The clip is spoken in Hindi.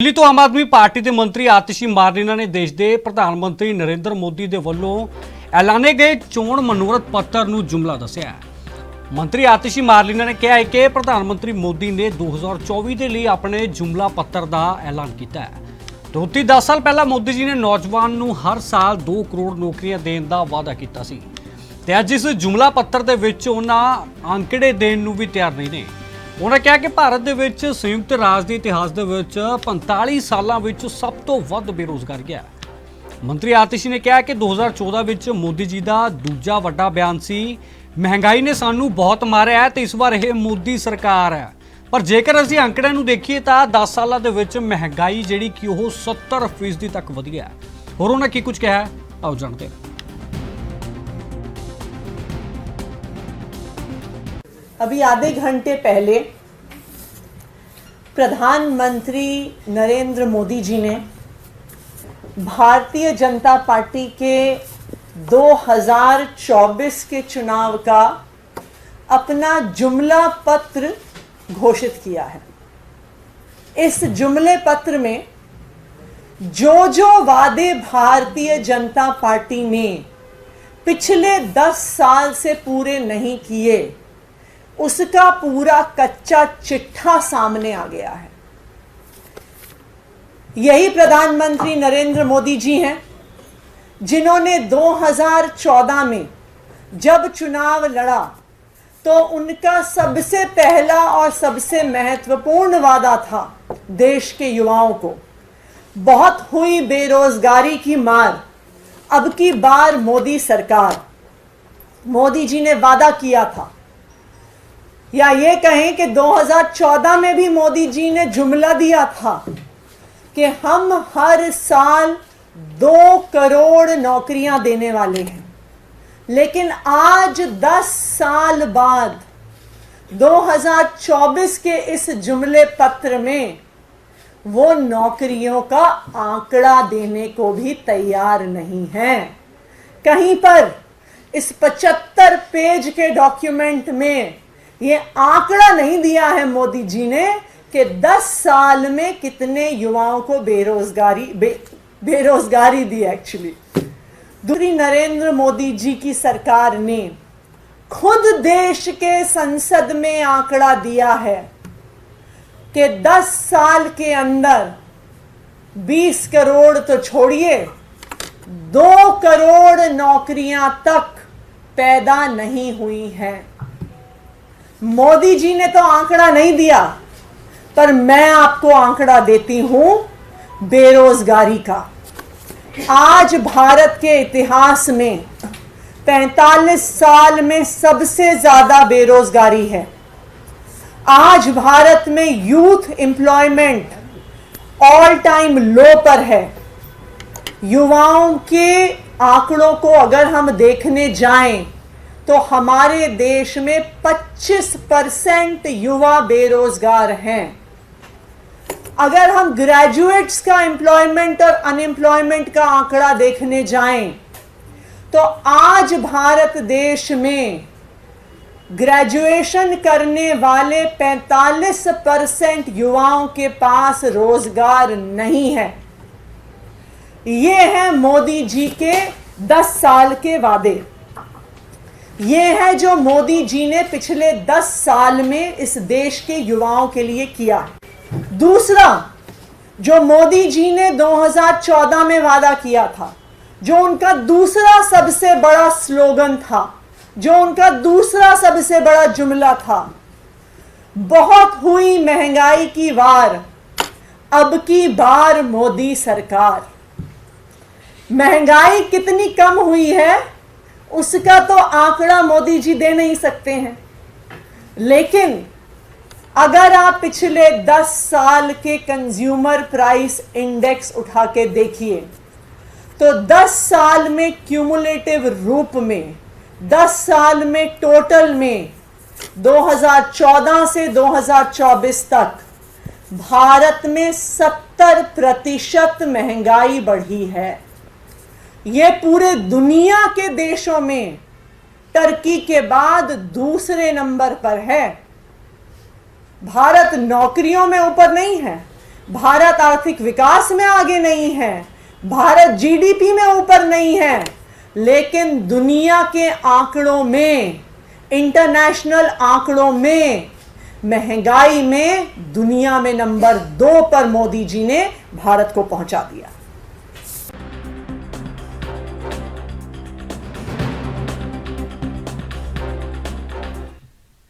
ਦਿੱਲੀ ਤੋਂ ਆਮ ਆਦਮੀ ਪਾਰਟੀ ਦੇ ਮੰਤਰੀ ਆਤਿਸ਼ੀ ਮਾਰਲੀਨਾ ਨੇ ਦੇਸ਼ ਦੇ ਪ੍ਰਧਾਨ ਮੰਤਰੀ ਨਰਿੰਦਰ ਮੋਦੀ ਦੇ ਵੱਲੋਂ ਐਲਾਨੇ ਗਏ ਚੋਣ ਮਨੋਰਥ ਪੱਤਰ ਨੂੰ ਜੁਮਲਾ ਦੱਸਿਆ ਹੈ। ਮੰਤਰੀ ਆਤਿਸ਼ੀ ਮਾਰਲੀਨਾ ਨੇ ਕਿਹਾ ਹੈ ਕਿ ਪ੍ਰਧਾਨ ਮੰਤਰੀ ਮੋਦੀ ਨੇ 2024 ਦੇ ਲਈ ਆਪਣੇ ਜੁਮਲਾ ਪੱਤਰ ਦਾ ਐਲਾਨ ਕੀਤਾ ਹੈ। ਤੋਂ 10 ਸਾਲ ਪਹਿਲਾਂ ਮੋਦੀ ਜੀ ਨੇ ਨੌਜਵਾਨ ਨੂੰ ਹਰ ਸਾਲ 2 ਕਰੋੜ ਨੌਕਰੀਆਂ ਦੇਣ ਦਾ ਵਾਅਦਾ ਕੀਤਾ ਸੀ ਤੇ ਅੱਜ ਇਸ ਜੁਮਲਾ ਪੱਤਰ ਦੇ ਵਿੱਚ ਉਹਨਾਂ ਅੰਕੜੇ ਦੇਣ ਨੂੰ ਵੀ ਤਿਆਰ ਨਹੀਂ ਨੇ। उन्होंने कहा कि भारत दे विच संयुक्त राज के इतिहास दे विच 45 सालों विच सब तो वध बेरोजगारी है। मंत्री आतिशी ने कहा कि 2014 विच मोदी जी का दूजा वड्डा बयान सी महंगाई ने सानू बहुत मारिया है तो इस बार यह मोदी सरकार है। पर जेकर असीं अंकड़िਆਂ ਨੂੰ देखिए तो 10 सालों ਦੇ ਵਿੱਚ महंगाई जिहड़ी कि ਉਹ 70% तक वधी है। और उन्होंने की कुछ कहा है आओ जानते हैं। अभी आधे घंटे पहले प्रधानमंत्री नरेंद्र मोदी जी ने भारतीय जनता पार्टी के 2024 के चुनाव का अपना जुमला पत्र घोषित किया है। इस जुमले पत्र में जो वादे भारतीय जनता पार्टी ने पिछले 10 साल से पूरे नहीं किए उसका पूरा कच्चा चिट्ठा सामने आ गया है। यही प्रधानमंत्री नरेंद्र मोदी जी हैं जिन्होंने 2014 में जब चुनाव लड़ा तो उनका सबसे पहला और सबसे महत्वपूर्ण वादा था देश के युवाओं को। बहुत हुई बेरोजगारी की मार, अब की बार मोदी सरकार, मोदी जी ने वादा किया था, या ये कहें कि 2014 में भी मोदी जी ने जुमला दिया था कि हम हर साल 2 करोड़ नौकरियां देने वाले हैं। लेकिन आज 10 साल बाद 2024 के इस जुमले पत्र में वो नौकरियों का आंकड़ा देने को भी तैयार नहीं है। कहीं पर इस 75 पेज के डॉक्यूमेंट में ये आंकड़ा नहीं दिया है मोदी जी ने कि 10 साल में कितने युवाओं को बेरोजगारी दी। एक्चुअली दूसरी नरेंद्र मोदी जी की सरकार ने खुद देश के संसद में आंकड़ा दिया है कि 10 साल के अंदर 20 करोड़ तो छोड़िए 2 करोड़ नौकरियां तक पैदा नहीं हुई हैं। मोदी जी ने तो आंकड़ा नहीं दिया, पर मैं आपको आंकड़ा देती हूं बेरोजगारी का। आज भारत के इतिहास में 45 साल में सबसे ज्यादा बेरोजगारी है। आज भारत में यूथ एम्प्लॉयमेंट ऑल टाइम लो पर है। युवाओं के आंकड़ों को अगर हम देखने जाएं तो हमारे देश में 25% युवा बेरोजगार हैं। अगर हम ग्रेजुएट्स का एम्प्लॉयमेंट और अनएम्प्लॉयमेंट का आंकड़ा देखने जाएं तो आज भारत देश में ग्रेजुएशन करने वाले 45% युवाओं के पास रोजगार नहीं है। ये है मोदी जी के 10 साल के वादे। ये है जो मोदी जी ने पिछले 10 साल में इस देश के युवाओं के लिए किया। दूसरा, जो मोदी जी ने 2014 में वादा किया था, जो उनका दूसरा सबसे बड़ा स्लोगन था, जो उनका दूसरा सबसे बड़ा जुमला था, बहुत हुई महंगाई की वार, अब की बार मोदी सरकार। महंगाई कितनी कम हुई है उसका तो आंकड़ा मोदी जी दे नहीं सकते हैं, लेकिन अगर आप पिछले 10 साल के कंज्यूमर प्राइस इंडेक्स उठा के देखिए तो 10 साल में क्यूमुलेटिव रूप में 10 साल में टोटल में 2014 से 2024 तक भारत में 70% महंगाई बढ़ी है। ये पूरे दुनिया के देशों में टर्की के बाद दूसरे नंबर पर है। भारत नौकरियों में ऊपर नहीं है, भारत आर्थिक विकास में आगे नहीं है, भारत जीडीपी में ऊपर नहीं है, लेकिन दुनिया के आंकड़ों में, इंटरनेशनल आंकड़ों में, महंगाई में दुनिया में नंबर 2 पर मोदी जी ने भारत को पहुंचा दिया।